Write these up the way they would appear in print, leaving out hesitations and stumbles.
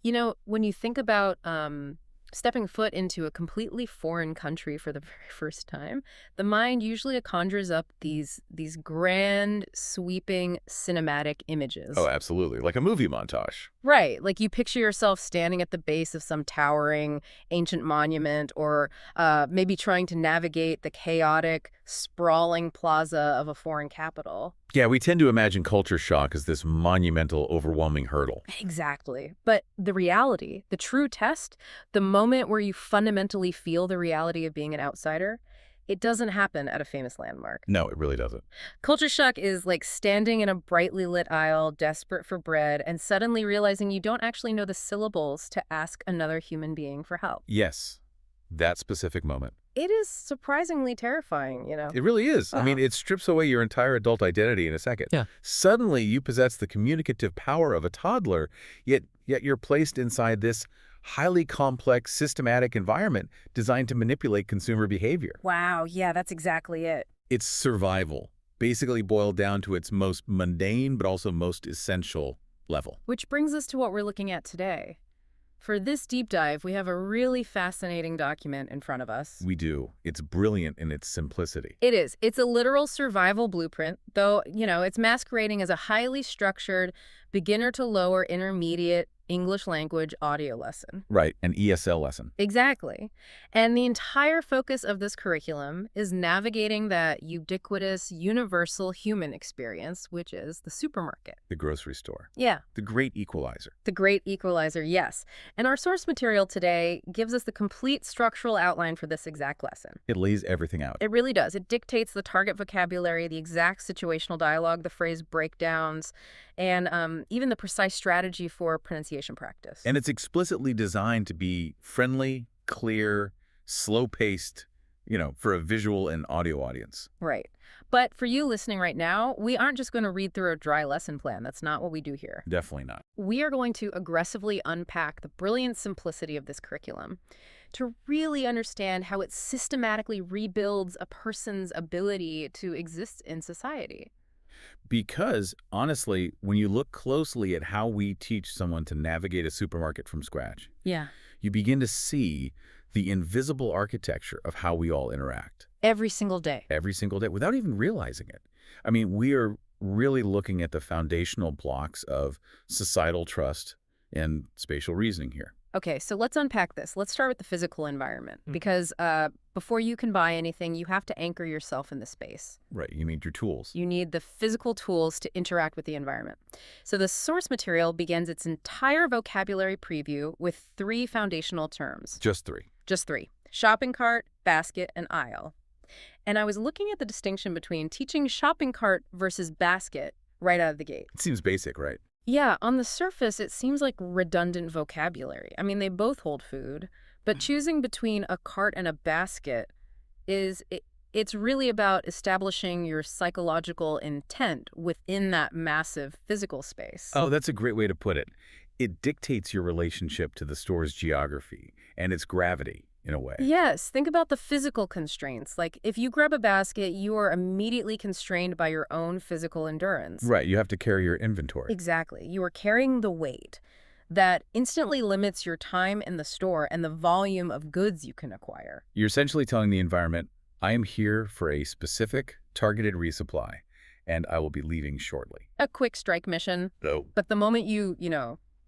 You know, when you think about stepping foot into a completely foreign country for the very first time, the mind usually conjures up these grand, sweeping, cinematic Oh, images. absolutely. Like a movie montage. Right, like you picture yourself standing at the base of some towering ancient monument, or maybe trying to navigate the chaotic, sprawling plaza of a foreign capital. Yeah, we tend to imagine culture shock as this monumental, overwhelming hurdle. Exactly. But the reality, the true test, the moment where you fundamentally feel the reality of being an outsider, it doesn't happen at a famous landmark. No, it really doesn't. Culture shock is like standing in a brightly lit aisle, desperate for bread, and suddenly realizing you don't actually know the syllables to ask another human being for help. Yes, that specific moment. It is surprisingly terrifying, you know? It really is. I mean, Wow. it strips away your entire adult identity in a second. Yeah. Suddenly, you possess the communicative power of a toddler, yet you're placed inside this highly complex, systematic environment designed to manipulate consumer behavior. Wow, yeah, that's exactly it. It's survival, basically boiled down to its most mundane but also most essential level. Which brings us to what we're looking at today. For this deep dive, we have a really fascinating document in front of us. We do. It's brilliant in its simplicity. It is. It's a literal survival blueprint, though, it's masquerading as a highly structured, beginner to lower intermediate English language audio lesson. Right, an ESL lesson. Exactly. And the entire focus of this curriculum is navigating that ubiquitous, universal human experience, which is the supermarket. The grocery store. Yeah. The great equalizer. The great equalizer, yes. And our source material today gives us the complete structural outline for this exact lesson. It lays everything out. It really does. It dictates the target vocabulary, the exact situational dialogue, the phrase breakdowns, and even the precise strategy for pronunciation practice. And it's explicitly designed to be friendly, clear, slow-paced, for a visual and audio audience. Right. But for you listening right now, we aren't just going to read through a dry lesson plan. That's not what we do here. Definitely not. We are going to aggressively unpack the brilliant simplicity of this curriculum to really understand how it systematically rebuilds a person's ability to exist in society. Because, honestly, when you look closely at how we teach someone to navigate a supermarket from scratch, Yeah. you begin to see the invisible architecture of how we all interact. Every single day. Every single day, without even realizing it. I mean, we are really looking at the foundational blocks of societal trust and spatial reasoning here. Okay, so let's unpack this. Let's start with the physical environment, because before you can buy anything, you have to anchor yourself in the space. Right, you need your tools. You need the physical tools to interact with the environment. So the source material begins its entire vocabulary preview with 3 foundational terms. Just 3. Just 3. Shopping cart, basket, and aisle. And I was looking at the distinction between teaching shopping cart versus basket right out of the gate. It seems basic, right? Yeah, on the surface, it seems like redundant vocabulary. I mean, they both hold food, but choosing between a cart and a basket it's really about establishing your psychological intent within that massive physical space. Oh, that's a great way to put it. It dictates your relationship to the store's geography and its gravity, in a way. Yes, think about the physical constraints. Like, if you grab a basket, you are immediately constrained by your own physical endurance. Right, you have to carry your inventory. Exactly. You are carrying the weight that instantly limits your time in the store and the volume of goods you can acquire. You're essentially telling the environment, I am here for a specific, targeted resupply, and I will be leaving shortly. A quick strike mission. Oh. But the moment you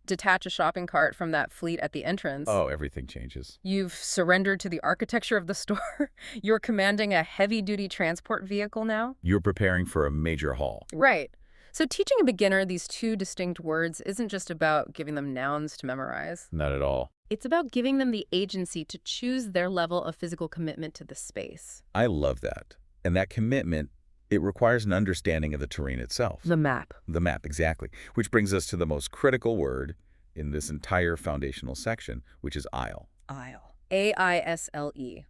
detach a shopping cart from that fleet at the entrance, Oh, everything changes. you've surrendered to the architecture of the store. You're commanding a heavy-duty transport vehicle now. You're preparing for a major haul. Right. So teaching a beginner these 2 distinct words isn't just about giving them nouns to memorize. Not at all. It's about giving them the agency to choose their level of physical commitment to the space. I love that. And that commitment, it requires an understanding of the terrain itself. The map. The map, exactly. Which brings us to the most critical word in this entire foundational section, which is aisle. Aisle. Aisle. A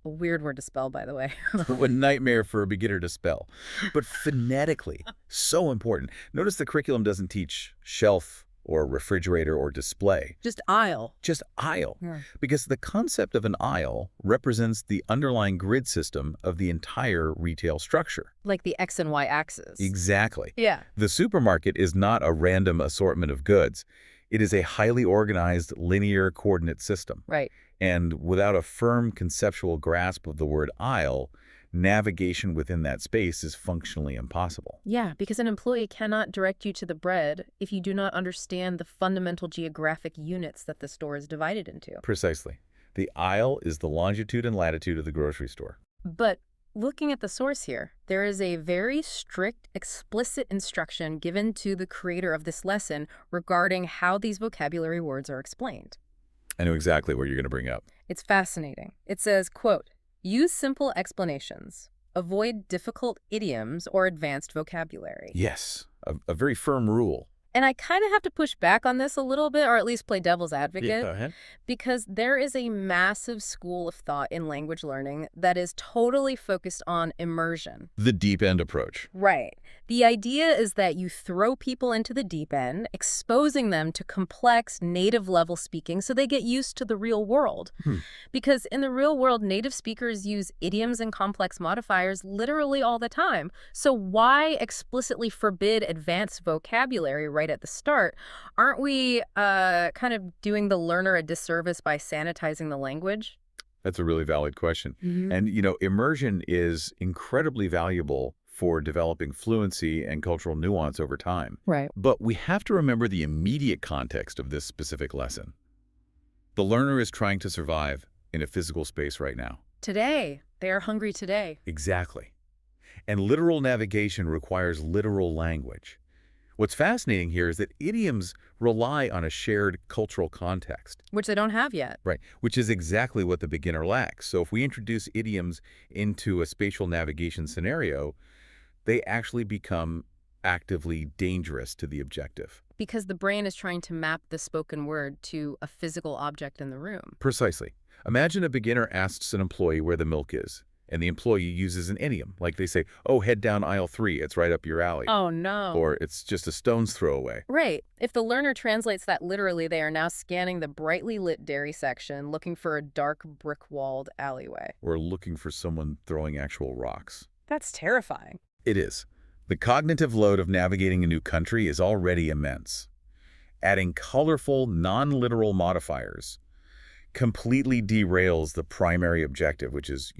weird word to spell, by the way. What a nightmare for a beginner to spell. But phonetically, so important. Notice the curriculum doesn't teach shelf or refrigerator or display. Just aisle. Just aisle. Yeah. Because the concept of an aisle represents the underlying grid system of the entire retail structure. Like the X and Y axis. Exactly. Yeah. The supermarket is not a random assortment of goods. It is a highly organized linear coordinate system. Right. And without a firm conceptual grasp of the word aisle, navigation within that space is functionally impossible. Yeah, because an employee cannot direct you to the bread if you do not understand the fundamental geographic units that the store is divided into. Precisely. The aisle is the longitude and latitude of the grocery store. But looking at the source here, there is a very strict, explicit instruction given to the creator of this lesson regarding how these vocabulary words are explained. I know exactly what you're going to bring up. It's fascinating. It says, quote, use simple explanations. Avoid difficult idioms or advanced vocabulary. Yes, a very firm rule. And I kind of have to push back on this a little bit, or at least play devil's Yeah, advocate, go ahead. because there is a massive school of thought in language learning that is totally focused on immersion. The deep end approach. Right. The idea is that you throw people into the deep end, exposing them to complex native level speaking so they get used to the real world. Hmm. Because in the real world, native speakers use idioms and complex modifiers literally all the time. So why explicitly forbid advanced vocabulary right at the start? Aren't we kind of doing the learner a disservice by sanitizing the language? That's a really valid question. Mm-hmm. And, immersion is incredibly valuable for developing fluency and cultural nuance over time. Right. But we have to remember the immediate context of this specific lesson. The learner is trying to survive in a physical space right now. Today. They are hungry today. Exactly. And literal navigation requires literal language. What's fascinating here is that idioms rely on a shared cultural context. Which they don't have yet. Right, which is exactly what the beginner lacks. So if we introduce idioms into a spatial navigation scenario, they actually become actively dangerous to the objective. Because the brain is trying to map the spoken word to a physical object in the room. Precisely. Imagine a beginner asks an employee where the milk is, and the employee uses an idiom. Like they say, oh, head down aisle 3, it's right up your alley. Oh, no. Or it's just a stone's throw away. Right. If the learner translates that literally, they are now scanning the brightly lit dairy section, looking for a dark brick-walled alleyway. Or looking for someone throwing actual rocks. That's terrifying. It is. The cognitive load of navigating a new country is already immense. Adding colorful, non-literal modifiers completely derails the primary objective, which is,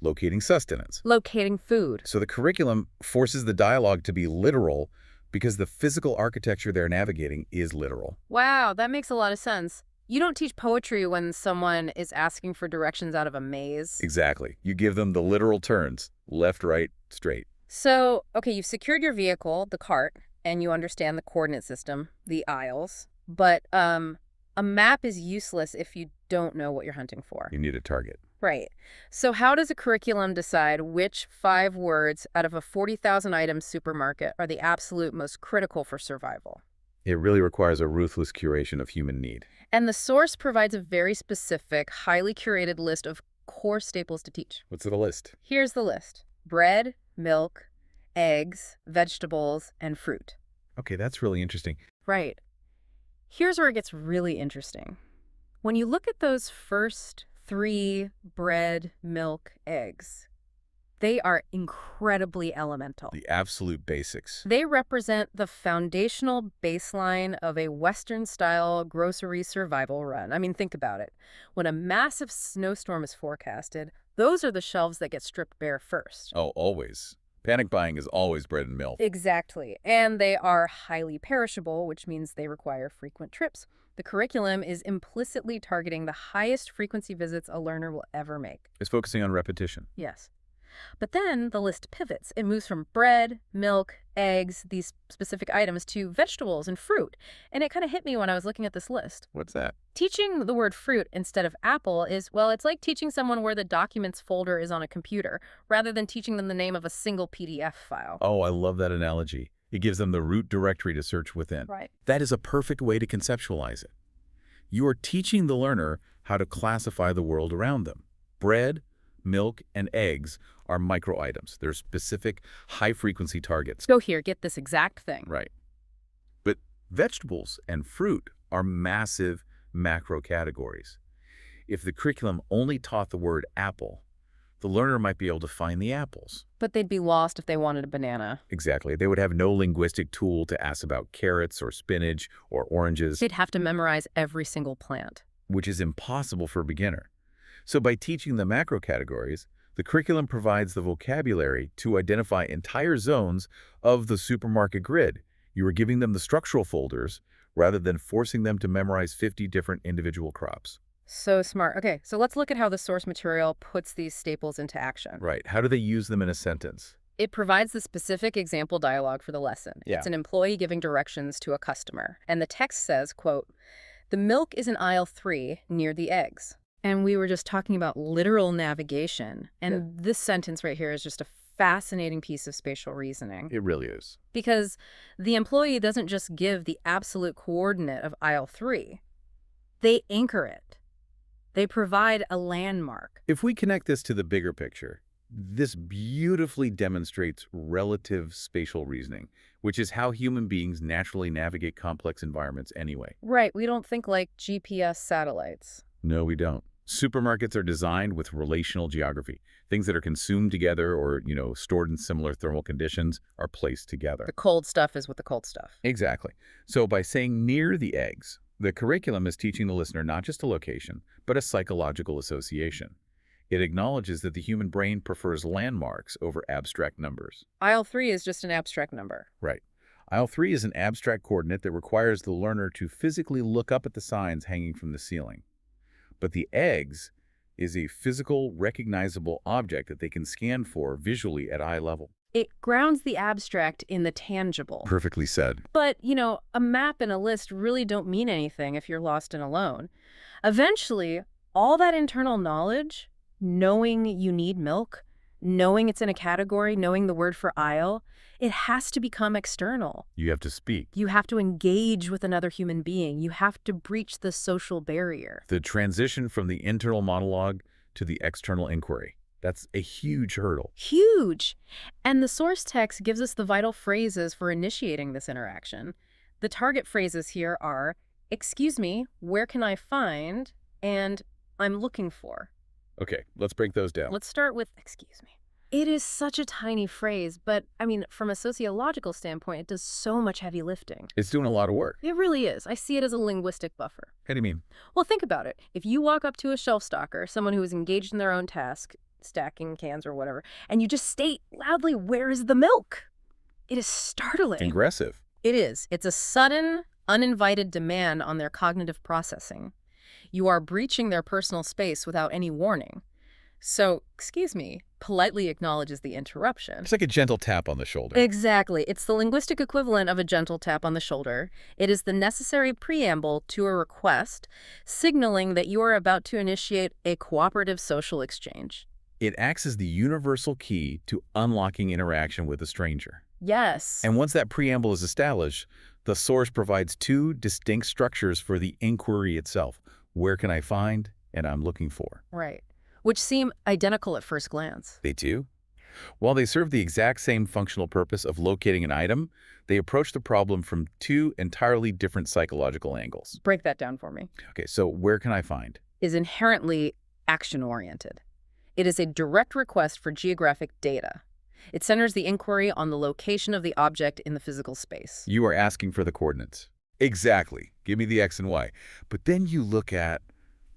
locating sustenance. Locating food. So the curriculum forces the dialogue to be literal because the physical architecture they're navigating is literal. Wow, that makes a lot of sense. You don't teach poetry when someone is asking for directions out of a maze. Exactly. You give them the literal turns, left, right, straight. So, okay, you've secured your vehicle, the cart, and you understand the coordinate system, the aisles. But a map is useless if you don't know what you're hunting for. You need a target. Right. So how does a curriculum decide which 5 words out of a 40,000-item supermarket are the absolute most critical for survival? It really requires a ruthless curation of human need. And the source provides a very specific, highly curated list of core staples to teach. What's the list? Here's the list. Bread, milk, eggs, vegetables, and fruit. Okay, that's really interesting. Right. Here's where it gets really interesting. When you look at those first 3, bread, milk, eggs, they are incredibly elemental. The absolute basics. They represent the foundational baseline of a Western-style grocery survival run. I mean, think about it. When a massive snowstorm is forecasted, those are the shelves that get stripped bare first. Oh, always. Panic buying is always bread and milk. Exactly. And they are highly perishable, which means they require frequent trips. The curriculum is implicitly targeting the highest frequency visits a learner will ever make. It's focusing on repetition. Yes. But then the list pivots. It moves from bread, milk, eggs, these specific items, to vegetables and fruit. And it kind of hit me when I was looking at this list. What's that? Teaching the word fruit instead of apple is, well, it's like teaching someone where the documents folder is on a computer, rather than teaching them the name of a single PDF file. Oh, I love that analogy. It gives them the root directory to search within. Right. That is a perfect way to conceptualize it. You are teaching the learner how to classify the world around them. Bread, milk, and eggs are micro items. They're specific, high-frequency targets. Go here, get this exact thing. Right. But vegetables and fruit are massive macro categories. If the curriculum only taught the word apple, The learner might be able to find the apples. But they'd be lost if they wanted a banana. Exactly. They would have no linguistic tool to ask about carrots or spinach or oranges, They'd have to memorize every single plant. which is impossible for a beginner. So by teaching the macro categories, the curriculum provides the vocabulary to identify entire zones of the supermarket grid. You are giving them the structural folders rather than forcing them to memorize 50 different individual crops. So smart. Okay, so let's look at how the source material puts these staples into action. Right. How do they use them in a sentence? It provides the specific example dialogue for the lesson. Yeah. It's an employee giving directions to a customer. And the text says, quote, "The milk is in aisle 3 near the eggs." And we were just talking about literal navigation. And this sentence right here is just a fascinating piece of spatial reasoning. It really is. Because the employee doesn't just give the absolute coordinate of aisle 3. They anchor it. They provide a landmark. If we connect this to the bigger picture, this beautifully demonstrates relative spatial reasoning, which is how human beings naturally navigate complex environments anyway. Right, we don't think like GPS satellites. No, we don't. Supermarkets are designed with relational geography. Things that are consumed together or, stored in similar thermal conditions are placed together. The cold stuff is with the cold stuff. Exactly. So by saying near the eggs, the curriculum is teaching the listener not just a location, but a psychological association. It acknowledges that the human brain prefers landmarks over abstract numbers. Aisle 3 is just an abstract number. Right. Aisle 3 is an abstract coordinate that requires the learner to physically look up at the signs hanging from the ceiling. But the eggs is a physical, recognizable object that they can scan for visually at eye level. It grounds the abstract in the tangible. Perfectly said. But, a map and a list really don't mean anything if you're lost and alone. Eventually, all that internal knowledge, knowing you need milk, knowing it's in a category, knowing the word for aisle, it has to become external. You have to speak. You have to engage with another human being. You have to breach the social barrier. The transition from the internal monologue to the external inquiry. That's a huge hurdle. Huge! And the source text gives us the vital phrases for initiating this interaction. The target phrases here are, "Excuse me, where can I find?" and "I'm looking for." Okay, let's break those down. Let's start with "excuse me." It is such a tiny phrase, but, from a sociological standpoint, it does so much heavy lifting. It's doing a lot of work. It really is. I see it as a linguistic buffer. How do you mean? Well, think about it. If you walk up to a shelf stocker, someone who is engaged in their own task, stacking cans or whatever, and you just state loudly, "Where is the milk?" It is startling. Aggressive. It is. It's a sudden, uninvited demand on their cognitive processing. You are breaching their personal space without any warning. So, "excuse me," politely acknowledges the interruption. It's like a gentle tap on the shoulder. Exactly. It's the linguistic equivalent of a gentle tap on the shoulder. It is the necessary preamble to a request, signaling that you are about to initiate a cooperative social exchange. It acts as the universal key to unlocking interaction with a stranger. Yes. And once that preamble is established, the source provides two distinct structures for the inquiry itself. Where can I find? And I'm looking for. Right. Which seem identical at first glance. They do. While they serve the exact same functional purpose of locating an item, they approach the problem from two entirely different psychological angles. Break that down for me. Okay, so where can I find? Is inherently action-oriented. It is a direct request for geographic data. It centers the inquiry on the location of the object in the physical space. You are asking for the coordinates. Exactly. Give me the X and Y. But then you look at,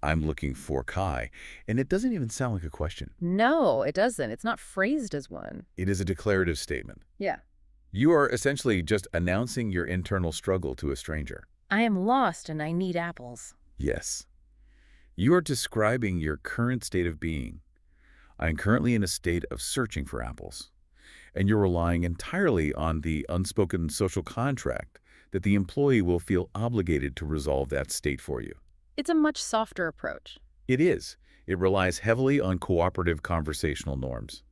I'm looking for Kai, and it doesn't even sound like a question. No, it doesn't. It's not phrased as one. It is a declarative statement. Yeah. You are essentially just announcing your internal struggle to a stranger. I am lost and I need apples. Yes. You are describing your current state of being. I am currently in a state of searching for apples. And you're relying entirely on the unspoken social contract that the employee will feel obligated to resolve that state for you. It's a much softer approach. It is. It relies heavily on cooperative conversational norms.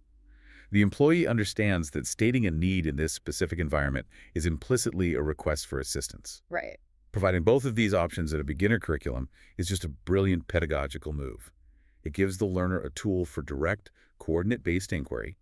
The employee understands that stating a need in this specific environment is implicitly a request for assistance. Right. Providing both of these options in a beginner curriculum is just a brilliant pedagogical move. It gives the learner a tool for direct, coordinate-based inquiry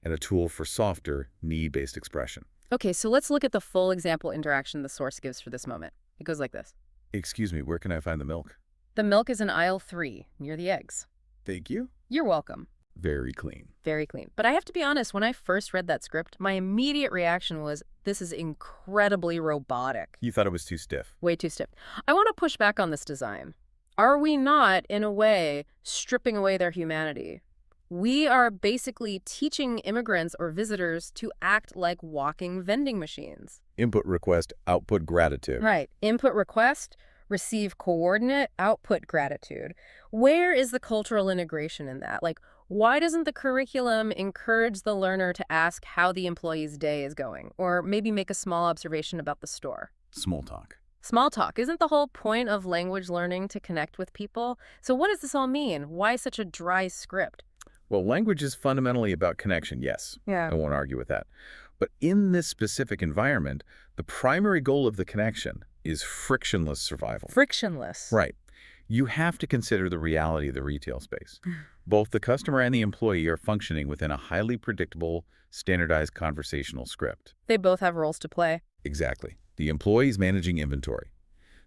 and a tool for softer, need-based expression. Okay, so let's look at the full example interaction the source gives for this moment. It goes like this. Excuse me, where can I find the milk? The milk is in aisle 3, near the eggs. Thank you. You're welcome. Very clean. Very clean. But I have to be honest, when I first read that script, my immediate reaction was, this is incredibly robotic. You thought it was too stiff. Way too stiff. I want to push back on this design. Are we not, in a way, stripping away their humanity? We are basically teaching immigrants or visitors to act like walking vending machines. Input request, output gratitude. Right. Input request, receive coordinate, output gratitude. Where is the cultural integration in that? Like, why doesn't the curriculum encourage the learner to ask how the employee's day is going? Or maybe make a small observation about the store? Small talk. Small talk. Isn't the whole point of language learning to connect with people? So what does this all mean? Why such a dry script? Well, language is fundamentally about connection, yes. Yeah. I won't argue with that. But in this specific environment, the primary goal of the connection is frictionless survival. Frictionless. Right. You have to consider the reality of the retail space. Both the customer and the employee are functioning within a highly predictable, standardized conversational script. They both have roles to play. Exactly. The employee is managing inventory.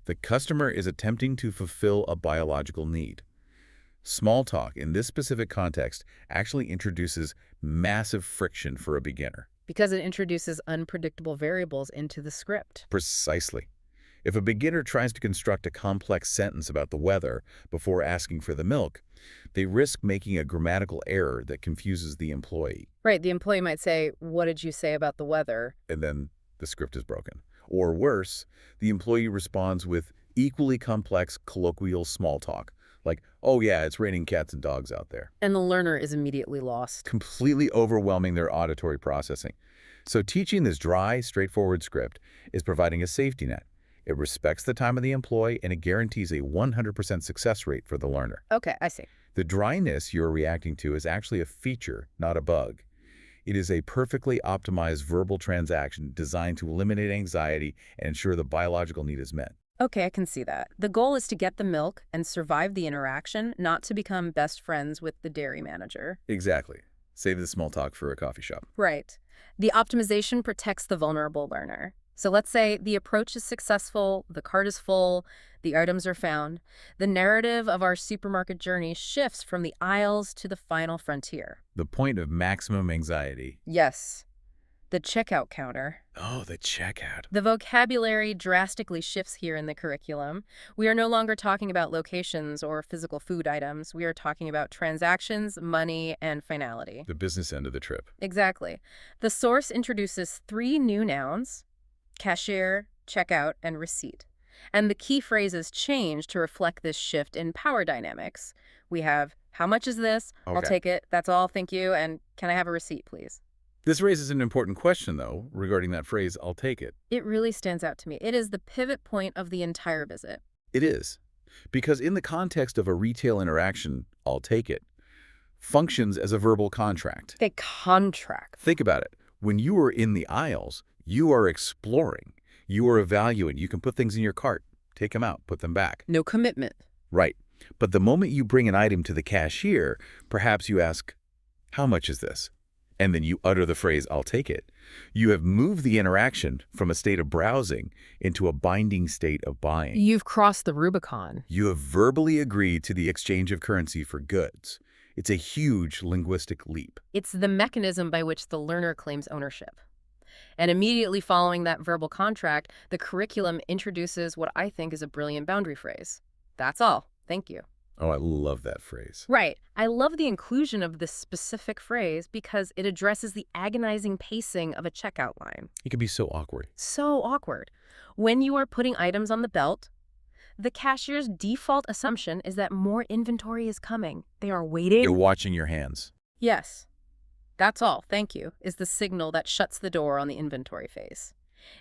The customer is attempting to fulfill a biological need. Small talk, in this specific context, actually introduces massive friction for a beginner. Because it introduces unpredictable variables into the script. Precisely. If a beginner tries to construct a complex sentence about the weather before asking for the milk, they risk making a grammatical error that confuses the employee. Right. The employee might say, "What did you say about the weather?" And then the script is broken. Or worse, the employee responds with equally complex colloquial small talk, like, "Oh yeah, it's raining cats and dogs out there," And the learner is immediately lost. completely overwhelming their auditory processing. So teaching this dry, straightforward script is providing a safety net. It respects the time of the employee, and it guarantees a 100% success rate for the learner. Okay, I see. The dryness you're reacting to is actually a feature, not a bug. It is a perfectly optimized verbal transaction designed to eliminate anxiety and ensure the biological need is met. Okay, I can see that. The goal is to get the milk and survive the interaction, not to become best friends with the dairy manager. Exactly. Save the small talk for a coffee shop. Right. The optimization protects the vulnerable learner. So let's say the approach is successful, the cart is full, the items are found. The narrative of our supermarket journey shifts from the aisles to the final frontier. The point of maximum anxiety. Yes. The checkout counter. Oh, the checkout. The vocabulary drastically shifts here in the curriculum. We are no longer talking about locations or physical food items. We are talking about transactions, money, and finality. The business end of the trip. Exactly. The source introduces 3 new nouns: cashier, checkout, and receipt. And the key phrases change to reflect this shift in power dynamics. We have, "How much is this? I'll Okay. take it. That's all. Thank you. And can I have a receipt, please?" This raises an important question, though, regarding that phrase, "I'll take it." It really stands out to me. It is the pivot point of the entire visit. It is. Because in the context of a retail interaction, "I'll take it" functions as a verbal contract. A contract. Think about it. When you are in the aisles, you are exploring. You are evaluating. You can put things in your cart, take them out, put them back. No commitment. Right. But the moment you bring an item to the cashier, perhaps you ask, "How much is this?" And then you utter the phrase, "I'll take it." You have moved the interaction from a state of browsing into a binding state of buying. You've crossed the Rubicon. You have verbally agreed to the exchange of currency for goods. It's a huge linguistic leap. It's the mechanism by which the learner claims ownership. And immediately following that verbal contract, the curriculum introduces what I think is a brilliant boundary phrase. "That's all. Thank you." Oh, I love that phrase. Right. I love the inclusion of this specific phrase because it addresses the agonizing pacing of a checkout line. It can be so awkward. So awkward. When you are putting items on the belt, the cashier's default assumption is that more inventory is coming. They are waiting. You're watching your hands. Yes. "That's all, thank you," is the signal that shuts the door on the inventory phase.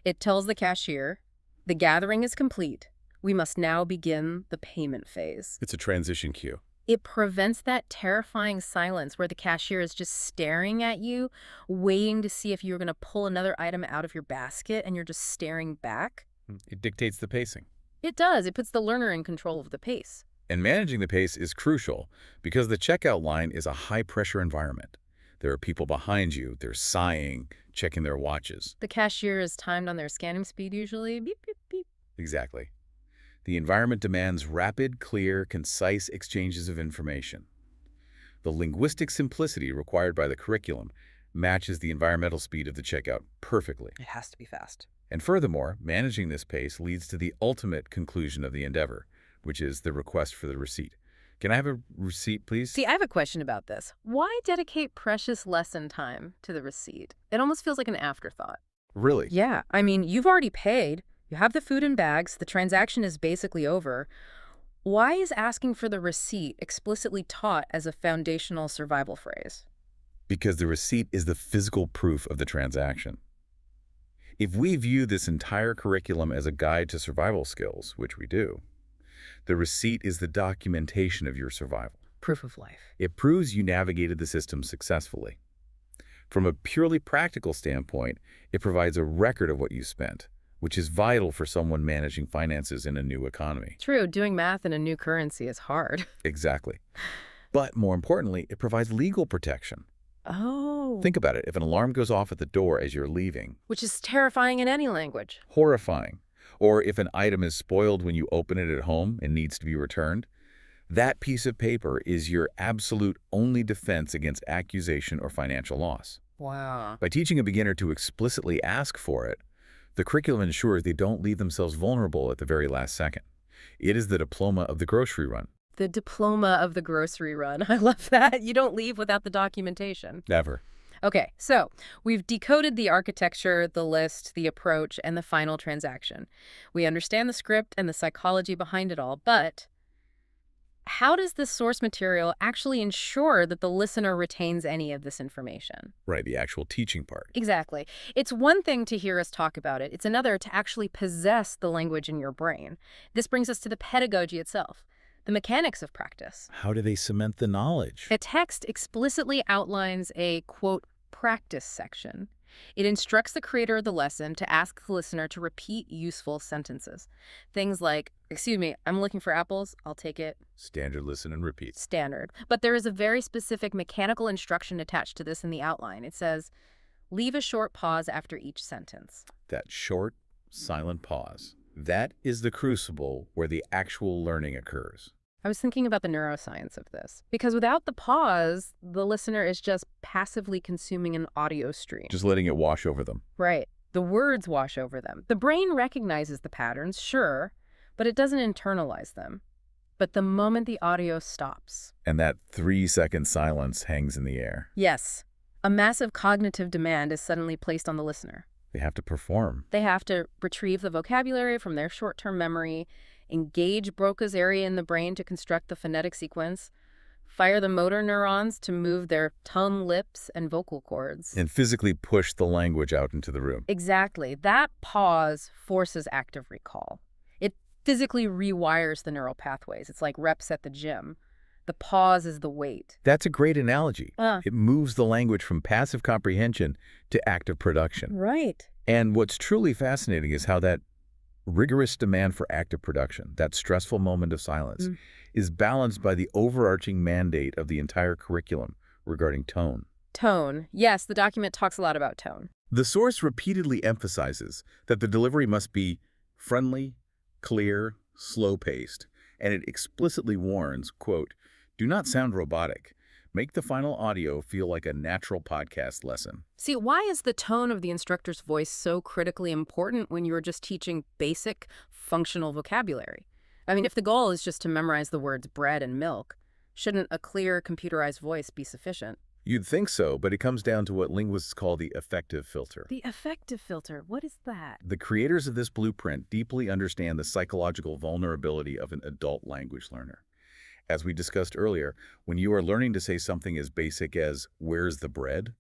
It tells the cashier, "The gathering is complete. We must now begin the payment phase." It's a transition cue. It prevents that terrifying silence where the cashier is just staring at you, waiting to see if you're going to pull another item out of your basket, and you're just staring back. It dictates the pacing. It does. It puts the learner in control of the pace. And managing the pace is crucial because the checkout line is a high-pressure environment. There are people behind you. They're sighing, checking their watches. The cashier is timed on their scanning speed usually. Beep, beep, beep. Exactly. The environment demands rapid, clear, concise exchanges of information. The linguistic simplicity required by the curriculum matches the environmental speed of the checkout perfectly. It has to be fast. And furthermore, managing this pace leads to the ultimate conclusion of the endeavor, which is the request for the receipt. Can I have a receipt, please? See, I have a question about this. Why dedicate precious lesson time to the receipt? It almost feels like an afterthought. Really? Yeah, I mean, you've already paid. You have the food in bags. The transaction is basically over. Why is asking for the receipt explicitly taught as a foundational survival phrase? Because the receipt is the physical proof of the transaction. If we view this entire curriculum as a guide to survival skills, which we do, the receipt is the documentation of your survival. Proof of life. It proves you navigated the system successfully. From a purely practical standpoint, it provides a record of what you spent, which is vital for someone managing finances in a new economy. True, doing math in a new currency is hard. Exactly. But more importantly, it provides legal protection. Oh. Think about it. If an alarm goes off at the door as you're leaving, Which is terrifying in any language. horrifying. Or if an item is spoiled when you open it at home and needs to be returned, that piece of paper is your absolute only defense against accusation or financial loss. Wow. By teaching a beginner to explicitly ask for it, the curriculum ensures they don't leave themselves vulnerable at the very last second. It is the diploma of the grocery run. The diploma of the grocery run. I love that. You don't leave without the documentation. Never. Okay, so we've decoded the architecture, the list, the approach, and the final transaction. We understand the script and the psychology behind it all, but how does this source material actually ensure that the listener retains any of this information? Right, the actual teaching part. Exactly. It's one thing to hear us talk about it. It's another to actually possess the language in your brain. This brings us to the pedagogy itself, the mechanics of practice. How do they cement the knowledge? A text explicitly outlines a, quote, practice section. It instructs the creator of the lesson to ask the listener to repeat useful sentences. Things like, excuse me, I'm looking for apples, I'll take it. Standard listen and repeat. Standard. But there is a very specific mechanical instruction attached to this in the outline. It says, leave a short pause after each sentence. That short, silent pause. That is the crucible where the actual learning occurs. I was thinking about the neuroscience of this, because without the pause, the listener is just passively consuming an audio stream. Just letting it wash over them. Right. The words wash over them. The brain recognizes the patterns, sure, but it doesn't internalize them. But the moment the audio stops. And that 3-second silence hangs in the air. Yes. A massive cognitive demand is suddenly placed on the listener. They have to perform. They have to retrieve the vocabulary from their short-term memory, engage Broca's area in the brain to construct the phonetic sequence, fire the motor neurons to move their tongue, lips, and vocal cords. And physically push the language out into the room. Exactly. That pause forces active recall. It physically rewires the neural pathways. It's like reps at the gym. The pause is the weight. That's a great analogy. It moves the language from passive comprehension to active production. Right. And what's truly fascinating is how that rigorous demand for active production, that stressful moment of silence, is balanced by the overarching mandate of the entire curriculum regarding tone. Tone. Yes, the document talks a lot about tone. The source repeatedly emphasizes that the delivery must be friendly, clear, slow-paced, and it explicitly warns, quote, do not sound robotic. Make the final audio feel like a natural podcast lesson. See, why is the tone of the instructor's voice so critically important when you're just teaching basic, functional vocabulary? I mean, if the goal is just to memorize the words bread and milk, shouldn't a clear, computerized voice be sufficient? You'd think so, but it comes down to what linguists call the affective filter. The affective filter, what is that? The creators of this blueprint deeply understand the psychological vulnerability of an adult language learner. As we discussed earlier, when you are learning to say something as basic as, where's the bread?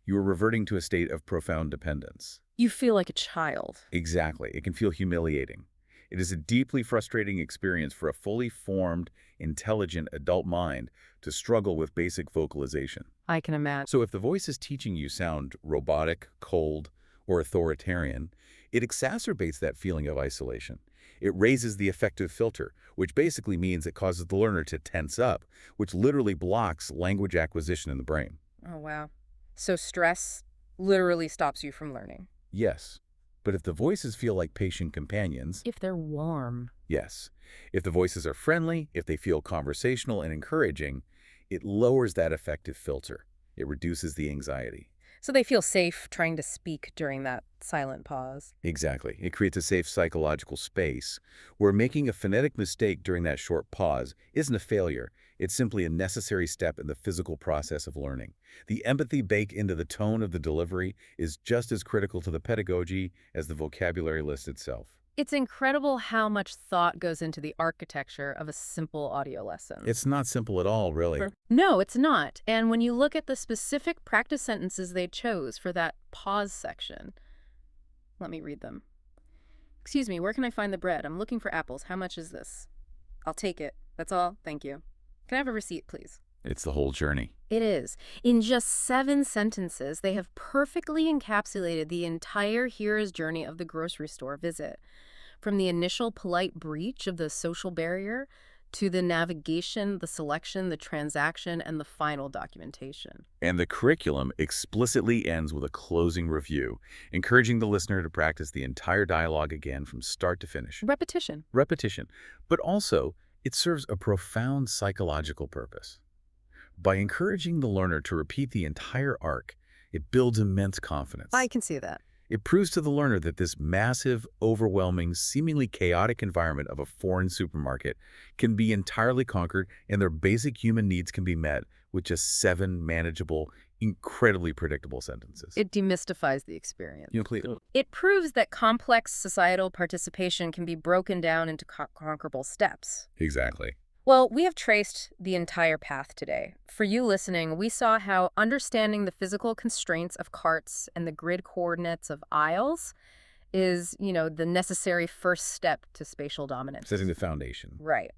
You are reverting to a state of profound dependence. You feel like a child. Exactly. It can feel humiliating. It is a deeply frustrating experience for a fully formed, intelligent adult mind to struggle with basic vocalization. I can imagine. So if the voice is teaching you sound robotic, cold, or authoritarian, it exacerbates that feeling of isolation. It raises the affective filter, which basically means it causes the learner to tense up, which literally blocks language acquisition in the brain. Oh, wow. So stress literally stops you from learning. Yes. But if the voices feel like patient companions... If they're warm. Yes. If the voices are friendly, if they feel conversational and encouraging, It lowers that affective filter. It reduces the anxiety. So they feel safe trying to speak during that silent pause. Exactly. It creates a safe psychological space where making a phonetic mistake during that short pause isn't a failure. It's simply a necessary step in the physical process of learning. The empathy baked into the tone of the delivery is just as critical to the pedagogy as the vocabulary list itself. It's incredible how much thought goes into the architecture of a simple audio lesson. It's not simple at all, really. No, it's not. And when you look at the specific practice sentences they chose for that pause section, let me read them. Excuse me, where can I find the bread? I'm looking for apples. How much is this? I'll take it. That's all. Thank you. Can I have a receipt, please? It's the whole journey. It is. In just 7 sentences, they have perfectly encapsulated the entire hearer's journey of the grocery store visit. From the initial polite breach of the social barrier to the navigation, the selection, the transaction, and the final documentation. And the curriculum explicitly ends with a closing review, encouraging the listener to practice the entire dialogue again from start to finish. Repetition. Repetition. But also, it serves a profound psychological purpose. By encouraging the learner to repeat the entire arc, it builds immense confidence. I can see that. It proves to the learner that this massive, overwhelming, seemingly chaotic environment of a foreign supermarket can be entirely conquered and their basic human needs can be met with just 7 manageable, incredibly predictable sentences. It demystifies the experience. Please. It proves that complex societal participation can be broken down into conquerable steps. Exactly. Well, we have traced the entire path today. For you listening, we saw how understanding the physical constraints of carts and the grid coordinates of aisles is, the necessary first step to spatial dominance. Setting the foundation. Right.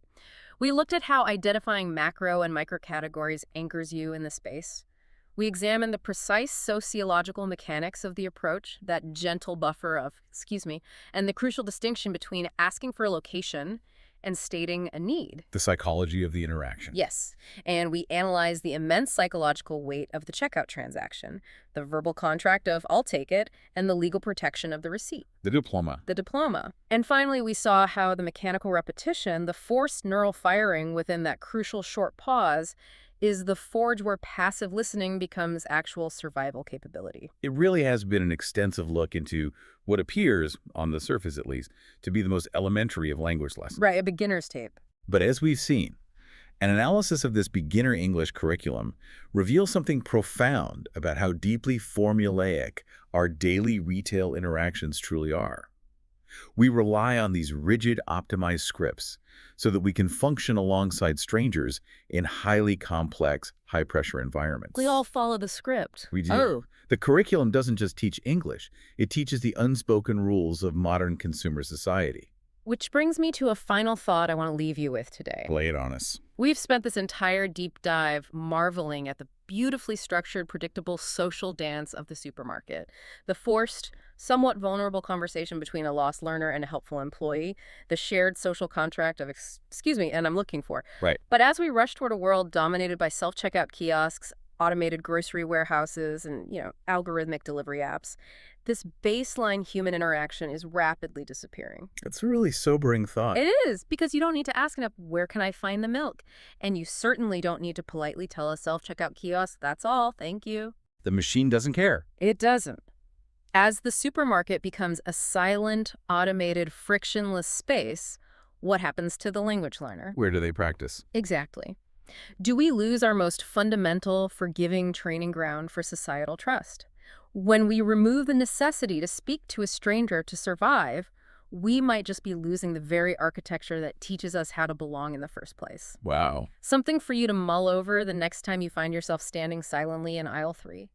We looked at how identifying macro and micro categories anchors you in the space. We examined the precise sociological mechanics of the approach, that gentle buffer of, and the crucial distinction between asking for a location and stating a need. The psychology of the interaction. Yes, and we analyzed the immense psychological weight of the checkout transaction, the verbal contract of "I'll take it," and the legal protection of the receipt. The diploma. The diploma. And finally, we saw how the mechanical repetition, the forced neural firing within that crucial short pause, is the forge where passive listening becomes actual survival capability. It really has been an extensive look into what appears, on the surface at least, to be the most elementary of language lessons. Right, a beginner's tape. But as we've seen, an analysis of this beginner English curriculum reveals something profound about how deeply formulaic our daily retail interactions truly are. We rely on these rigid, optimized scripts so that we can function alongside strangers in highly complex, high-pressure environments. We all follow the script. We do. Oh. The curriculum doesn't just teach English. It teaches the unspoken rules of modern consumer society. Which brings me to a final thought I want to leave you with today. Lay it on us. We've spent this entire deep dive marveling at the beautifully structured, predictable social dance of the supermarket. The forced, somewhat vulnerable conversation between a lost learner and a helpful employee. The shared social contract of, and I'm looking for. Right. But as we rush toward a world dominated by self-checkout kiosks, automated grocery warehouses, and, algorithmic delivery apps, this baseline human interaction is rapidly disappearing. That's a really sobering thought. It is, because you don't need to ask enough, where can I find the milk? And you certainly don't need to politely tell a self-checkout kiosk, that's all, thank you. The machine doesn't care. It doesn't. As the supermarket becomes a silent, automated, frictionless space, what happens to the language learner? Where do they practice? Exactly. Do we lose our most fundamental, forgiving training ground for societal trust? When we remove the necessity to speak to a stranger to survive, we might just be losing the very architecture that teaches us how to belong in the first place. Wow. Something for you to mull over the next time you find yourself standing silently in aisle 3.